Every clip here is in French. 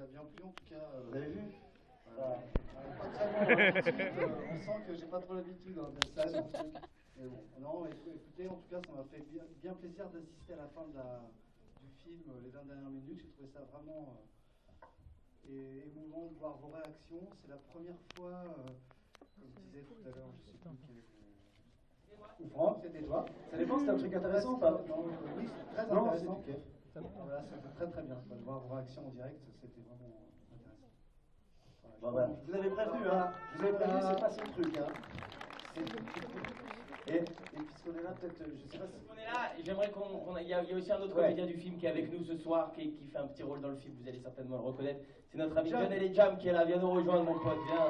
vous a bien plu en tout cas. Vous avez vu? Pas tellement l'habitude, on sent que j'ai pas trop l'habitude de ça. Mais bon, non, écoutez, en tout cas, ça m'a fait bien plaisir d'assister à la fin du film, les 20 dernières minutes. J'ai trouvé ça vraiment émouvant de voir vos réactions. C'est la première fois, comme je disais tout à l'heure, je sais plus quel est ou Franck, c'était toi. Ça dépend, c'est un truc intéressant ou pas? Non, oui, c'est très Non, intéressant. c'est ok. Voilà, c'était très très bien. De voir vos réactions en direct, c'était vraiment intéressant. Voilà, Bon, voilà. Vous avez prévenu, hein? Vous avez prévenu, c'est pas ce truc, hein? Et puisqu'on est là, peut-être, je sais pas si... On est là, j'aimerais il y a aussi un autre comédien du film qui est avec nous ce soir, qui fait un petit rôle dans le film, vous allez certainement le reconnaître. C'est notre ami John et Jam qui est là, viens nous rejoindre mon pote, viens.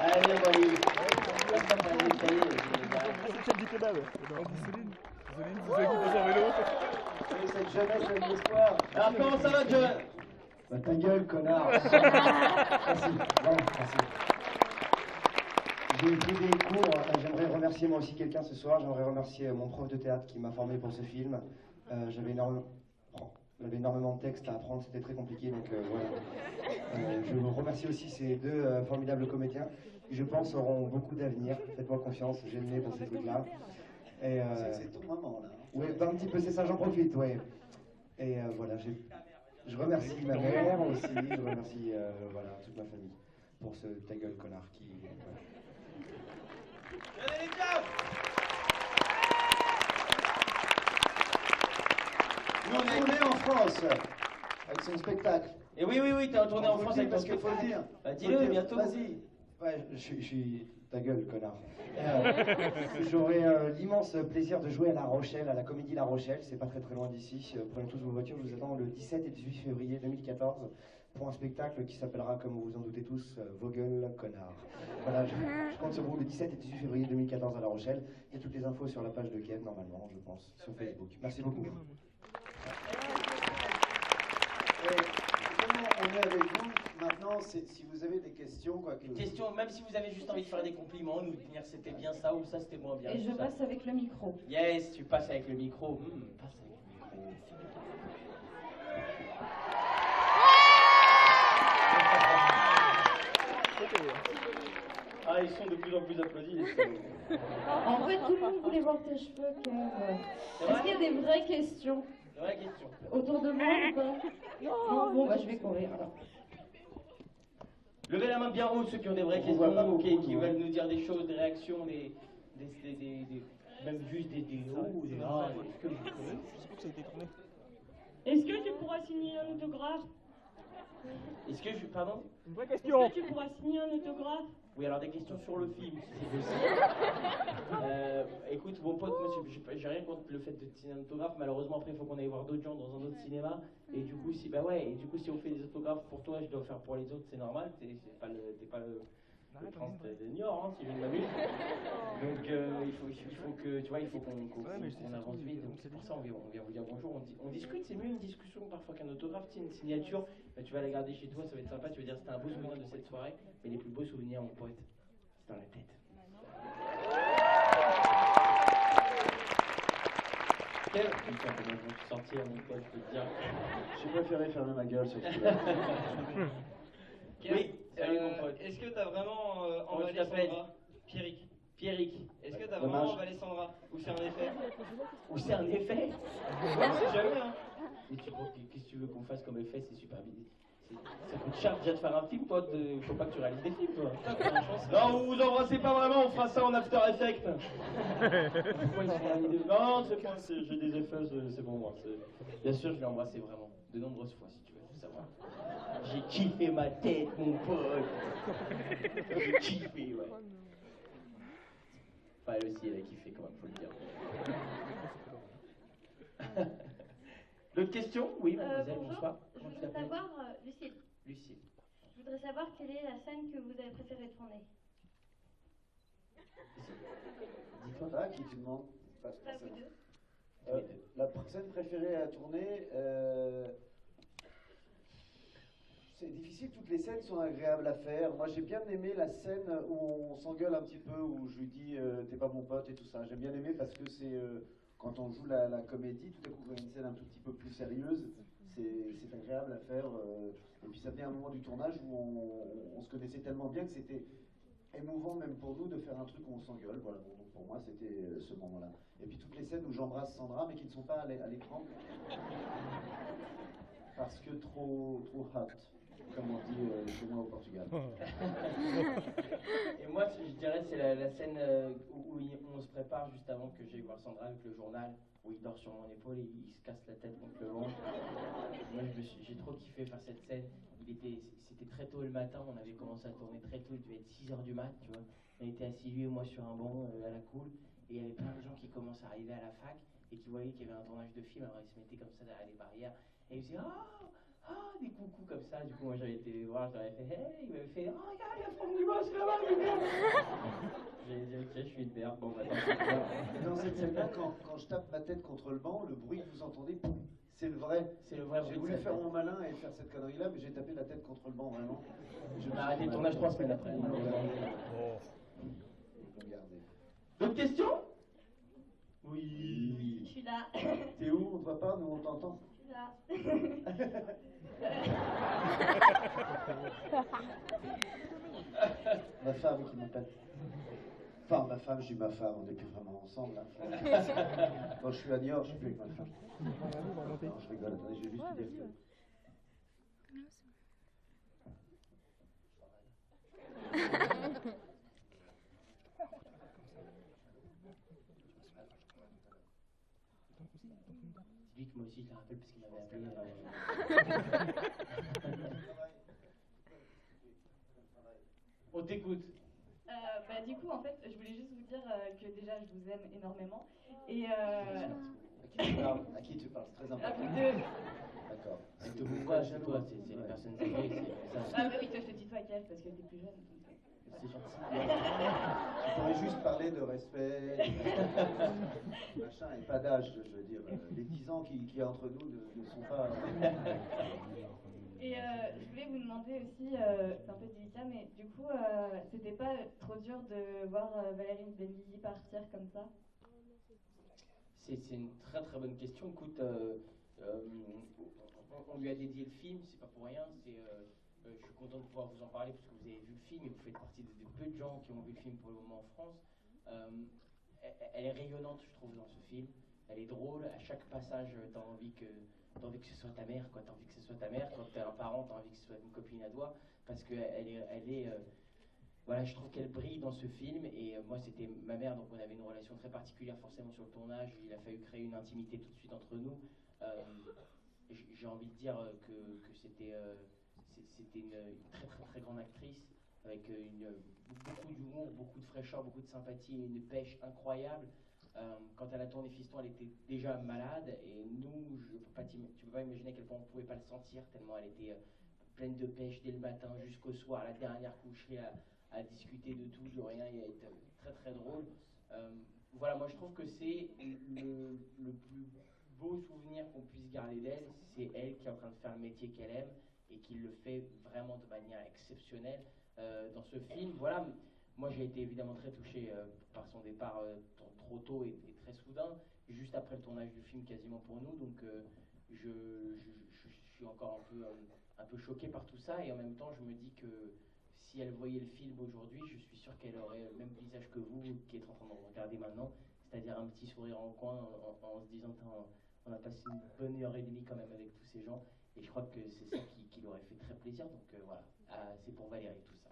Allez, mon livre. C'est celle du kebab. Céline, vous avez qui passe en vélo. Cette jeunesse, j'ai de l'espoir. Alors comment ça va, John? Bah ta gueule, connard. Merci, bon, merci. J'ai pris des cours, j'aimerais remercier moi aussi quelqu'un ce soir, j'aimerais remercier mon prof de théâtre qui m'a formé pour ce film. J'avais énormément de textes à apprendre, c'était très compliqué, donc voilà. Je vous remercie aussi ces deux formidables comédiens qui, je pense, auront beaucoup d'avenir. Faites-moi confiance, j'ai le nez pour ces trucs-là. C'est ton maman, là. Oui, un petit peu, c'est ça, j'en profite, ouais. Et voilà, je remercie ma mère aussi, je remercie voilà, toute ma famille pour ce ta gueule connard qui... Voilà. Nous, on est tourné en France avec son spectacle. Et oui, t'es retourné en France avec ton parce qu'il faut le spectacle. dire. Bah dis-le bientôt. Vas-y. Ouais, je suis ta gueule, connard. J'aurai l'immense plaisir de jouer à La Rochelle, à la Comédie La Rochelle. C'est pas très très loin d'ici. Prenez tous vos voitures. Je vous attends le 17 et 18 février 2014 pour un spectacle qui s'appellera, comme vous vous en doutez tous, Vos gueules, connard. Voilà, je compte sur vous le 17 et 18 février 2014 à La Rochelle. Il y a toutes les infos sur la page de Kev, normalement, je pense, sur Facebook. Merci beaucoup. On est avec vous. Maintenant, si vous avez des questions, quoi que... Question, même si vous avez juste envie de faire des compliments, nous dire c'était bien ça ou ça c'était moins bien. Et je passe avec le micro. Yes, tu passes avec le micro. Passe avec le micro. Ah, ils sont de plus en plus applaudis. En vrai, tout le monde voulait voir tes cheveux, Kev. Est-ce qu'il y a des vraies questions? Vraie question. Autour de moi ou pas? Non. Bon, bah je vais courir alors. Levez la main bien haut ceux qui ont des vraies questions ou qui veulent nous dire des choses, des réactions, même juste des ou des ah, Je sais pas que ça a été tourné. Est-ce que tu pourras signer un autographe? Est-ce que je... Pardon? Une vraie Est-ce question. que tu pourras signer un autographe? Oui, alors des questions sur le film, si c'est possible. Écoute, mon pote, moi, j'ai rien contre le fait de signer un autographe. Malheureusement, après, il faut qu'on aille voir d'autres gens dans un autre cinéma. Et du coup, si on fait des autographes pour toi, je dois faire pour les autres, c'est normal. T'es pas le prince de Niort, hein, si je ne m'abuse. Donc, il faut que, tu vois, il faut qu'on avance vite. Donc, c'est pour ça, on vient vous dire bonjour. On discute, c'est mieux une discussion parfois qu'un autographe. C'est une signature. Tu vas la garder chez toi, ça va être sympa. Tu vas dire c'était un beau souvenir de cette soirée. Mais les plus beaux souvenirs, mon pote, c'est dans la tête. Putain, comment je vais sortir, mon pote, je peux te dire. J'ai préféré fermer ma gueule sur ce là. Oui, salut mon pote. Est-ce que t'as vraiment Comment tu t'appelles? Sandra? Pierrick. Pierrick. Est-ce que t'as Dommage. vraiment emballé Sandra? Ou c'est un effet? Ou c'est un effet? On sait jamais, hein. Mais qu'est-ce que tu veux qu'on fasse comme effet? C'est super bien. Ça coûte cher déjà de faire un film, pote. Faut pas que tu réalises des films, toi. Non, vous vous embrassez pas vraiment, on fera ça en After Effects. Pourquoi ils sont amis de... Non, c'est pas, j'ai des effets, c'est bon, moi. Bien sûr, je l'ai embrassé vraiment. De nombreuses fois, si tu veux tout savoir. J'ai kiffé ma tête, mon pote. J'ai kiffé, ouais. Enfin, elle aussi, elle a kiffé quand même, faut le dire. D'autres questions? Oui, mademoiselle, bonsoir. Je Comment tu voudrais t'appelles? savoir, Lucille, Lucille. je voudrais savoir quelle est la scène que vous avez préféré tourner. Dis-toi. Ah, qui tu demandes? Pas vous deux. La scène préférée à tourner, c'est difficile, toutes les scènes sont agréables à faire. Moi j'ai bien aimé la scène où on s'engueule un petit peu, où je lui dis t'es pas mon pote et tout ça. J'ai bien aimé parce que c'est quand on joue la comédie, tout à coup, quand il y a une scène un tout petit peu plus sérieuse, c'est agréable à faire. Et puis ça venait un moment du tournage où on se connaissait tellement bien que c'était émouvant même pour nous de faire un truc où on s'engueule. Voilà, bon, donc pour moi c'était ce moment-là. Et puis toutes les scènes où j'embrasse Sandra mais qui ne sont pas à l'écran parce que trop hot, comme on dit chez moi au Portugal. Et moi, je dirais, c'est la scène où on se prépare juste avant que j'aille voir Sandra avec le journal, où il dort sur mon épaule et il se casse la tête contre le ventre. Moi, j'ai trop kiffé faire cette scène. C'était très tôt le matin, on avait commencé à tourner très tôt, il devait être 6h du mat, tu vois. On était assis, lui et moi, sur un banc à la cool, et il y avait plein de gens qui commencent à arriver à la fac et qui voyaient qu'il y avait un tournage de film, alors ils se mettaient comme ça derrière les barrières, et ils faisaient des coucous comme ça. Du coup, moi j'avais été les voir, j'avais fait hey, il m'avait fait oh, regarde, il y a Franck Dubosc là-bas, j'ai dit ok, je suis une merde, bon, attends. Dans cette scène-là, quand je tape ma tête contre le banc, le bruit que vous entendez, c'est le vrai. C'est le vrai bruit. J'ai voulu faire mon malin et faire cette connerie-là, mais j'ai tapé la tête contre le banc, vraiment. Je vais arrêter le tournage 3 semaines après. Regardez. D'autres questions? Oui. Je suis là. T'es où? On te voit pas? Nous, on t'entend? Je suis là. Ma femme qui m'appelle. Enfin, ma femme, je dis ma femme, on n'est plus vraiment ensemble. Là. Quand je suis à Niort, je suis plus avec ma femme. Non, je rigole, attendez, je vais juste dire que... Dis que moi aussi je le rappelle parce qu'il m'avait appelé. On t'écoute. Du coup, en fait, je voulais juste vous dire que déjà, je vous aime énormément. Et À qui tu parles? C'est très à important. vous deux. D'accord. Elle te voit, c'est toi, c'est les personnes âgées, c'est ça. Ah, bah oui, toi, je te tutoie avec elle parce qu'elle était plus jeune. C'est gentil. Tu pourrais juste parler de respect, machin, et pas d'âge, je veux dire. Les 10 ans qu'il y a entre nous ne sont pas... Et je voulais vous demander aussi, c'est un peu délicat, mais du coup, c'était pas trop dur de voir Valérie Benguigui partir comme ça? C'est une très très bonne question. Écoute, on lui a dédié le film, c'est pas pour rien. Je suis content de pouvoir vous en parler parce que vous avez vu le film et vous faites partie des peu de gens qui ont vu le film pour le moment en France. Elle est rayonnante, je trouve, dans ce film. Elle est drôle. À chaque passage, t'as envie que ce soit ta mère, quoi. T'as envie que ce soit ta mère. Quand t'es un parent, t'as envie que ce soit une copine à toi, parce que voilà, je trouve qu'elle brille dans ce film. Et moi, c'était ma mère, donc on avait une relation très particulière forcément sur le tournage. Il a fallu créer une intimité tout de suite entre nous. J'ai envie de dire que c'était une très très très grande actrice avec beaucoup d'humour, beaucoup de fraîcheur, beaucoup de sympathie et une pêche incroyable. Quand elle a tourné Fiston, elle était déjà malade et nous, tu peux pas imaginer à quel point on pouvait pas le sentir tellement elle était pleine de pêche dès le matin jusqu'au soir, la dernière couchée à discuter de tout, de rien et à être très très drôle. Voilà, moi je trouve que c'est le plus beau souvenir qu'on puisse garder d'elle, c'est elle qui est en train de faire le métier qu'elle aime et qui le fait vraiment de manière exceptionnelle dans ce film. Voilà, moi j'ai été évidemment très touché par son départ trop tôt et très soudain, juste après le tournage du film quasiment pour nous, donc je suis encore un peu choqué par tout ça et en même temps je me dis que si elle voyait le film aujourd'hui, je suis sûr qu'elle aurait le même visage que vous qui êtes en train de regarder maintenant, c'est-à-dire un petit sourire en coin en se disant on a passé une bonne heure et demie quand même avec tous ces gens et je crois que c'est ça qui leur aurait fait très plaisir, donc voilà, c'est pour Valérie tout ça.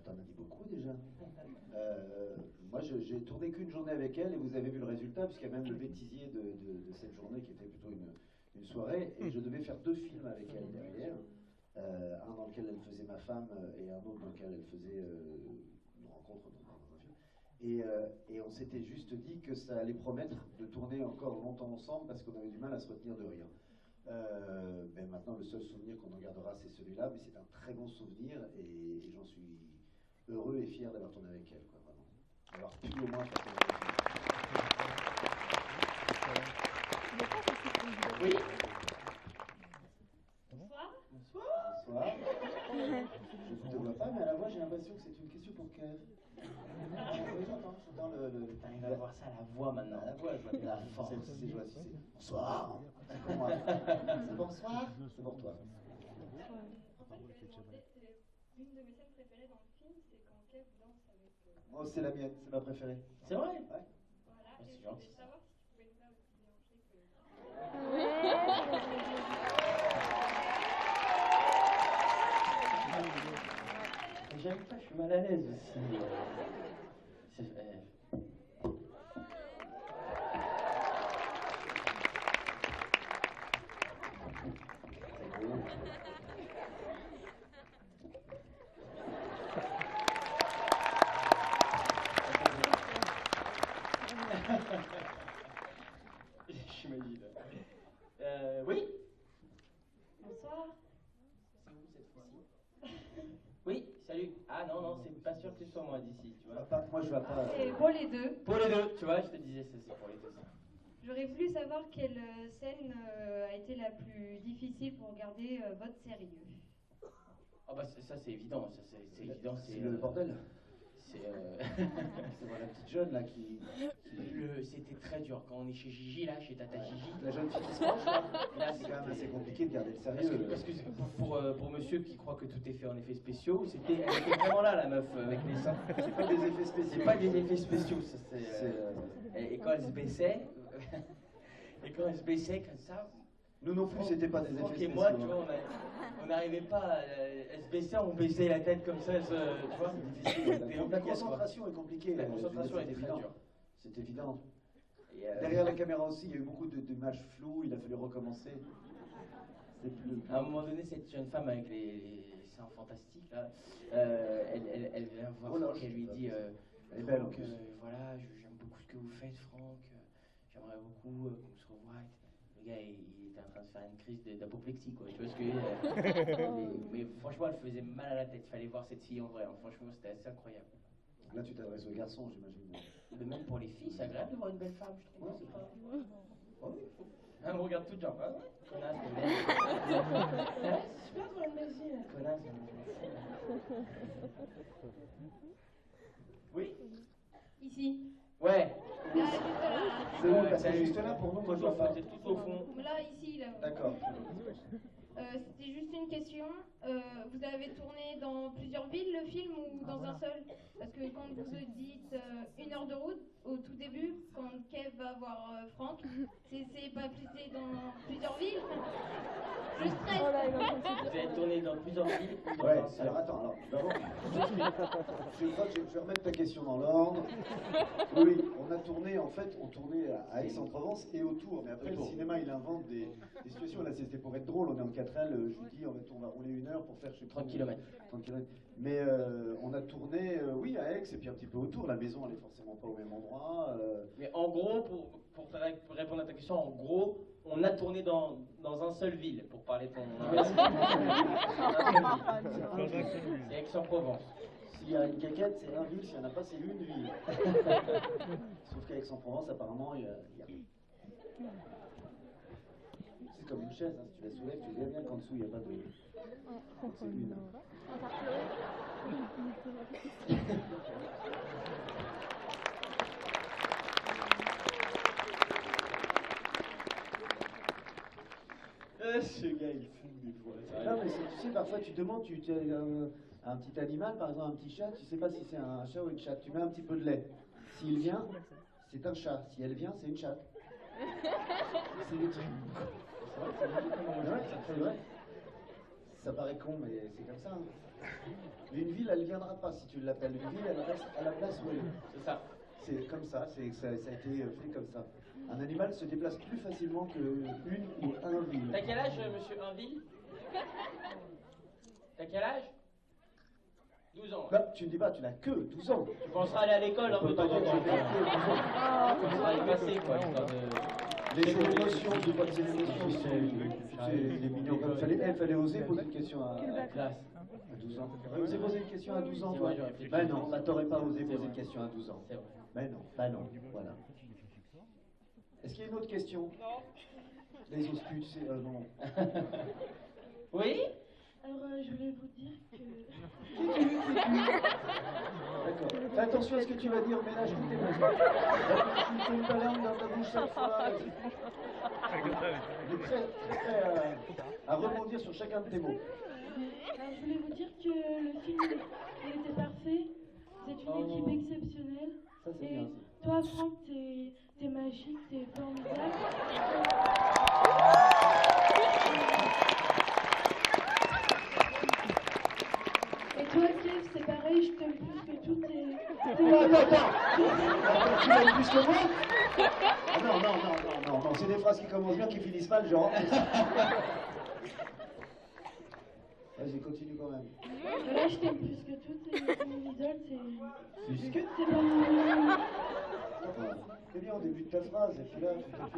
T'en as dit beaucoup déjà. Moi, j'ai tourné qu'une journée avec elle et vous avez vu le résultat, puisqu'il y a même le bêtisier de cette journée qui était plutôt une soirée. Et je devais faire 2 films avec elle derrière. Un dans lequel elle faisait ma femme et un autre dans lequel elle faisait une rencontre dans un film. Et on s'était juste dit que ça allait promettre de tourner encore longtemps ensemble parce qu'on avait du mal à se retenir de rire. Ben maintenant, le seul souvenir qu'on en gardera, c'est celui-là, mais c'est un très bon souvenir et j'en suis heureux et fier d'avoir tourné avec elle, quoi, vraiment. D'avoir pu au moins faire tourner avec elle. Oui. vois pas, mais à la voix, j'ai l'impression que c'est une question pour Kev. Oui, j'entends Il va voir ça à la voix maintenant. à la voix, je vois bien. La force. Je vois si c'est bonsoir. C'est pour moi. C'est bonsoir. C'est pour toi. En fait, je vais demander, c'est l'une de mes scènes préférées dans le film, c'est quand Kev danse avec. Oh, c'est la mienne, c'est ma préférée. C'est vrai? Ouais. Voilà, Oh, et c'est je gentil, voulais ça. savoir si tu pouvais le faire aussi déhanché que. J'aime pas, je suis mal à l'aise aussi. J'imagine. Oui? Bonsoir. C'est où cette fois-ci? Oui, salut. Ah non, non, c'est pas sûr que ce soit moi d'ici, tu vois. Moi, je vois pas. C'est pour les deux. Pour les deux, tu vois, je te disais, c'est pour les deux. Ça. J'aurais voulu savoir quelle scène a été la plus difficile pour garder votre sérieux. Ah bah ça c'est évident, c'est évident. C'est le bordel. C'est C'est voir la petite jeune là qui. c'était très dur quand on est chez Gigi là, chez Tata Gigi. La jeune fille qui se penche là. Là, C'est quand même assez compliqué de garder le Parce sérieux. que pour monsieur qui croit que tout est fait en effets spéciaux, elle était vraiment là la meuf avec les seins. C'est pas des effets spéciaux. C'est pas des effets spéciaux, ça c'est. C'est, Et quand elle se baissait, comme ça. Nous non plus, c'était pas des Franck effets et spéciaux. moi, tu vois, on n'arrivait pas. Elle se baissait, on baissait la tête comme ça, tu vois, c'est difficile. C'était La compliqué, quoi. concentration est compliquée. La concentration c'est est très évident. dure. C'est évident. Et, Derrière la caméra aussi, il y a eu beaucoup d'images floues, il a fallu recommencer. C'est plus. À un moment donné, cette jeune femme avec les seins fantastiques, là, elle vient voir Oh là, Franck et lui dit elle est belle en Franck, plus. voilà, j'aime beaucoup ce que vous faites, Franck. J'aimerais beaucoup qu'on se revoie. Le gars, il était en train de faire une crise d'apoplexie, quoi. Tu vois ce que je veux dire mais franchement, elle faisait mal à la tête. Il fallait voir cette fille en vrai. Hein. Franchement, c'était assez incroyable. Là, tu t'adresses aux garçons, j'imagine. Mais même pour les filles, c'est agréable de voir une belle femme, je trouve. Ouais, C'est pas... Oh, Elle me regarde toute genre, ah ouais, connasse, de merde. Ouais, c'est super de voir une belle fille, connasse. Oui? Ici. Ouais. Là, juste là. C'est où? Ouais, Parce que salut. juste là, pour nous, moi, je Tout au vois fond, pas. c'est tout au fond. Là, ici, là. D'accord. C'était juste une question. Vous avez tourné dans plusieurs villes le film ou dans un seul? Parce que quand vous dites 1 heure de route, au tout début, quand Kev va voir Franck, c'est pas placé dans plusieurs villes? Je stresse. Vous avez tourné dans plusieurs villes ou dans Ouais, un seul? alors attends, alors, d'abord, je vais remettre ta question dans l'ordre. Oui, on a tourné, en fait, on tournait à Aix-en-Provence et autour, mais après, le cinéma, il invente des situations. Là, c'était pour être drôle, on est en 4L, je lui dis, on va rouler 1 heure pour faire, je sais pas, 30 km. 30 km. Mais on a tourné, oui, à Aix et puis un petit peu autour. La maison, elle est forcément pas au même endroit. Mais en gros, pour répondre à ta question, en gros, on a tourné dans un seul ville, pour parler de ton... C'est Aix-en-Provence. S'il y a une caquette, c'est un ville, s'il n'y en a pas, c'est une ville. Sauf qu'à Aix-en-Provence, apparemment, il y a... C'est comme une chaise, hein, si tu la soulèves, tu vois bien qu'en dessous, il n'y a pas de... C'est une. Ce gars, il fume des fois. Non, mais tu sais, parfois, tu demandes, tu un petit animal, par exemple un petit chat, tu sais pas si c'est un chat ou une chatte. Tu mets un petit peu de lait. S'il vient, c'est un chat. Si elle vient, c'est une chatte. C'est des trucs. C'est vrai. Ça paraît con, mais c'est comme ça. Hein. Mais une ville, elle viendra pas si tu l'appelles. Une ville, elle reste à la place où elle est. C'est ça. C'est comme ça, ça a été fait comme ça. Un animal se déplace plus facilement qu'une ou un ville. T'as quel âge, monsieur Inville? T'as quel âge? 12 ans. Bah, tu ne dis pas, tu n'as que 12 ans. Tu penseras aller à l'école un peu de temps en temps. Tu penseras y passer, quoi, histoire de... Les émotions, je vois que c'est l'émotion, c'est les mignons. Il fallait oser poser une question à classe. 12 ans. T'aurais osé poser une question à 12 ans, toi? Ouais, j'aurais fait Ben plus. non, bah t'aurais pas osé poser une question à 12 ans. C'est vrai. Ben non, voilà. Est-ce qu'il y a une autre question? Non. Les oscutes, c'est... non. Oui? Alors, je voulais vous dire que... attention à ce que tu vas dire, ménage toutes tes mots. Tu mets ta langue dans ta bouche chaque fois. Il est très à rebondir sur chacun de tes mots. Alors, je voulais vous dire que le film il était parfait. Vous êtes une équipe exceptionnelle. Ça, c'est Et bien. toi, Franck, t'es magique, t'es formidable. Et toi, Kev, c'est pareil, je t'aime plus que tout. Tu m'aimes plus que moi? Ah non, c'est des phrases qui commencent bien, qui finissent mal, genre. Vas-y, continue quand même. Voilà, je t'aime plus que tout, t'es mon idole, Plus que t'es pas mon... C'est bien au début de ta phrase, et puis là,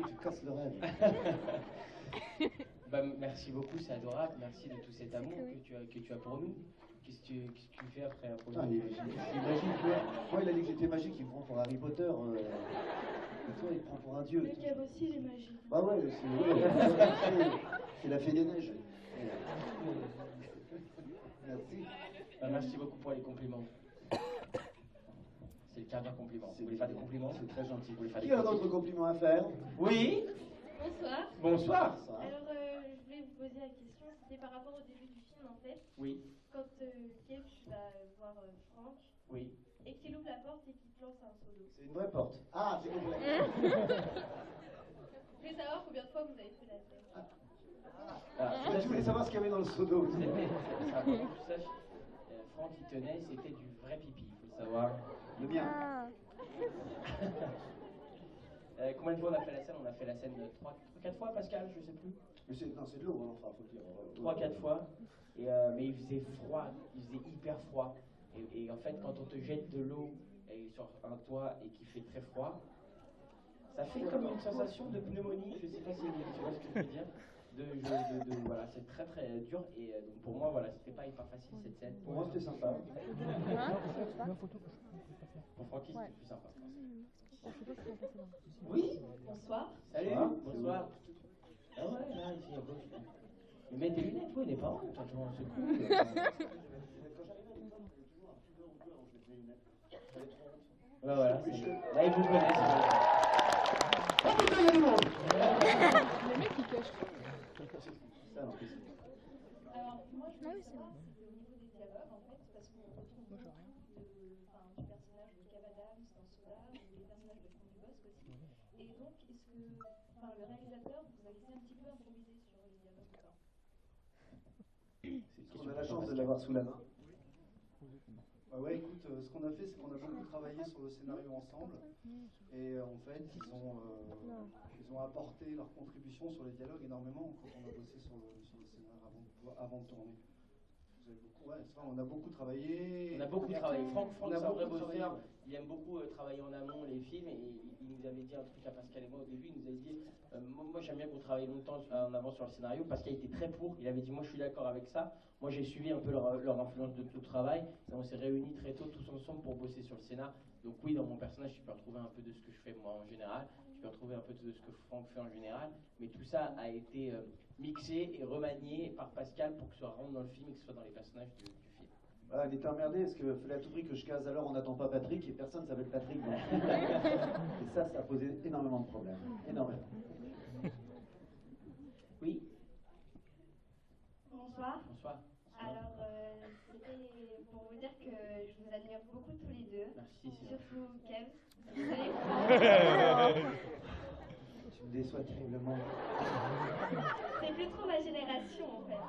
tu casses le rêve. Bah, merci beaucoup, c'est adorable. Merci de tout cet amour que tu as pour nous. Qu'est-ce que tu fais après un projet? Ah, il est magique, tu vois. Moi, il a dit que j'étais magique, il me prend pour Harry Potter. Et toi, il te prend pour un dieu. Mais Kev aussi, il est magique. Bah ouais, c'est la fée des neiges. Merci. Bah, merci beaucoup pour les compliments. C'est le quart d'un compliment. Vous voulez faire des compliments? C'est très gentil. Vous voulez faire des Qui a critiques? d'autres compliments à faire? Oui. Bonsoir. Bonsoir. Alors, je voulais vous poser la question, c'était par rapport au début du film en fait. Oui. Quand Kev va voir Franck Oui. et qu'il ouvre la porte et qu'il te lance un seau d'eau. C'est une vraie porte. Ah, c'est complet. Je voulais savoir combien de fois vous avez fait la scène. Ah, Je voulais savoir ce qu'il y avait dans le seau d'eau. c'est important que tu saches, Franck qui tenait, c'était du vrai pipi, il faut le savoir. Le mien. Combien de fois on a fait la scène? On a fait la scène 3-4 fois, Pascal, je sais plus. Mais c'est de l'eau, hein, enfin, faut dire. 3-4 fois. Et, mais il faisait froid, il faisait hyper froid. Et en fait, quand on te jette de l'eau sur un toit et qu'il fait très froid, ça fait comme une sensation de pneumonie. Je sais pas si tu vois ce que je veux dire. Voilà, c'est très très dur. Et donc pour moi, voilà, c'était pas hyper facile cette scène. Pour moi, c'était sympa. Pour Francky, c'était plus sympa. Oui, bonsoir. Salut, Bonsoir. bonsoir. Ah ouais, là, ici, il met tes lunettes, oui, n'est pas honte, attends, c'est cool. Quand j'arrivais à l'école, il y avait toujours un pudeur ou deux avant que je mette mes lunettes. J'avais trop honte. Ouais, voilà, là, ils vous connaissent. Oh putain, il y a du monde! Le mec il cache. Ça, non, c'est- Alors, moi, je voulais savoir si au niveau des dialogues, en fait, parce qu'on retrouve Moi, je vois rien. du personnage de Kev Adams dans Soda, ou les personnages de Franck Dubosc aussi. Et donc, est-ce que le réalisateur vous a laissé un petit peu improviser sur les dialogues ou pas? On a la chance de l'avoir sous la main. Ah ouais, écoute, ce qu'on a fait, c'est qu'on a beaucoup travaillé sur le scénario ensemble. Et en fait, ils ont apporté leur contribution sur les dialogues énormément quand on a bossé sur le scénario avant de tourner. Vous avez beaucoup, ouais, c'est vrai, on a beaucoup travaillé. On a beaucoup travaillé. Franck, On a c'est un vrai beaucoup travaillé. bosseur. Il aime beaucoup travailler en amont les films et il nous avait dit un truc à Pascal et moi au début. Il nous avait dit moi j'aime bien qu'on travaille longtemps en avant sur le scénario. Pascal était très pour. Il avait dit moi je suis d'accord avec ça. Moi j'ai suivi un peu leur influence de tout le travail et on s'est réunis très tôt tous ensemble pour bosser sur le scénar. Donc oui, dans mon personnage tu peux retrouver un peu de ce que je fais moi en général. Tu peux retrouver un peu de ce que Franck fait en général. Mais tout ça a été mixé et remanié par Pascal pour que ça rentre dans le film et que ce soit dans les personnages du film. Ah, il était emmerdé parce qu'il fallait à tout prix que je case alors on n'attend pas Patrick et personne ne s'appelle Patrick. Donc. Et ça a posé énormément de problèmes. Énormément. Oui, Bonsoir. bonsoir. Alors, c'était pour vous dire que je vous admire beaucoup tous les deux. Merci, c'est Surtout Kev. Désolée. Tu me déçois terriblement. C'est plus trop ma génération en fait.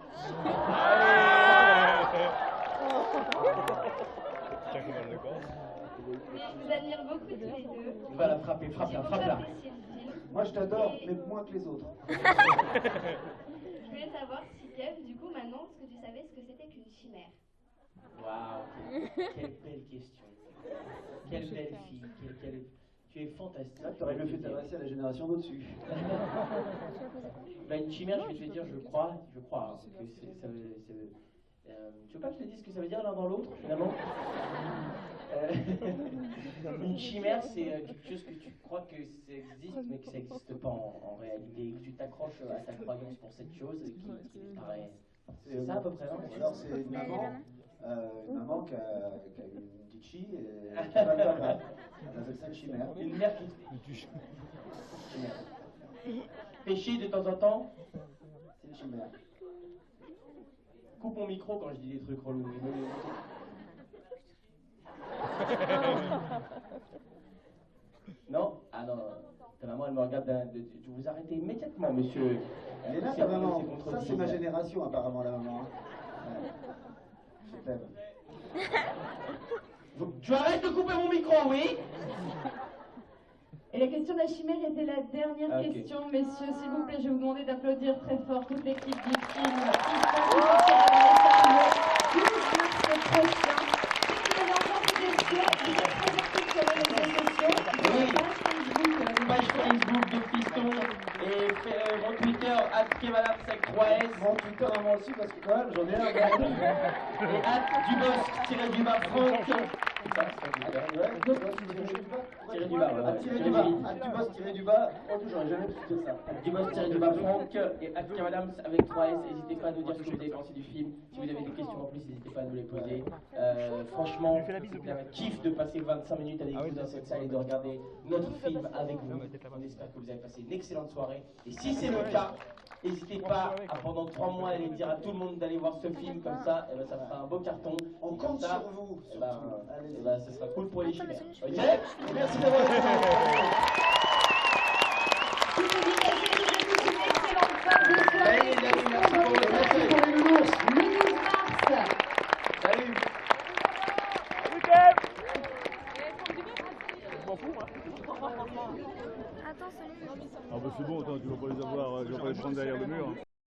Mais je vous admire beaucoup tous les deux. On va la frapper, J'ai frappe-la, beaucoup frappe-la. apprécié le film. Moi je t'adore, mais moins que les autres. Je voulais savoir si Kev, du coup, maintenant, est-ce que tu savais ce que c'était qu'une chimère? Waouh, quelle belle question. Quelle belle fille, tu es fantastique. Là, t'aurais mieux fait t'adresser à la génération d'au-dessus. Bah, une chimère, je vais te dire, je crois hein, que tu veux pas que je te dise ce que ça veut dire l'un dans l'autre, finalement Une chimère, c'est quelque chose que tu crois que ça existe, mais que ça n'existe pas en réalité, et que tu t'accroches à ta croyance pour cette chose qui disparaît. C'est ça à peu près, non? Alors c'est une maman qui a une petite chi et qui va pas grave. On appelle ça une chimère. Une mère qui fait chier de temps en temps. C'est une chimère. Coupe mon micro quand je dis des trucs relous. Non? Ah non, ta maman elle me regarde je vous arrêtez immédiatement, monsieur. Elle est là, ta maman. Ça, c'est ma génération, apparemment, la maman. Hein. Ouais. Je t'aime. Tu arrêtes de couper mon micro, oui? Et la question de la chimère était la dernière Ah, ok. question, messieurs. S'il vous plaît, je vais vous demander d'applaudir très fort toute l'équipe du film. Qui sera le 12 mars prochain. Si vous avez encore des questions, vous êtes très actifs sur les réseaux sociaux. Oui. Page Facebook, Page Facebook de Fiston et mon Twitter, @kevalapsec3s. Mon Twitter à moi aussi, parce que quand même, j'en ai un. Et @dubos-franck. Ça, c'est Twitter. Tiré du bas, ouais. Tiré du bas. Tu bosses tiré du bas. Oh, j'aurais jamais pu ça. Dubos-Franck et @kevalams avec 3S. N'hésitez pas à nous dire ce que vous avez pensé du film. Si vous avez des questions en plus, n'hésitez pas à nous les poser. Franchement, c'était un kiff de passer 25 minutes avec vous dans cette salle et de regarder notre film avec vous. On espère que vous avez passé une excellente soirée. Et si c'est le cas, n'hésitez pas à pendant 3 mois aller dire à tout le monde d'aller voir ce film comme ça. Et ben, ça fera un beau carton. On compte sur vous. Et ben, ce sera cool pour les chimères. Ok? Merci d'avoir été là.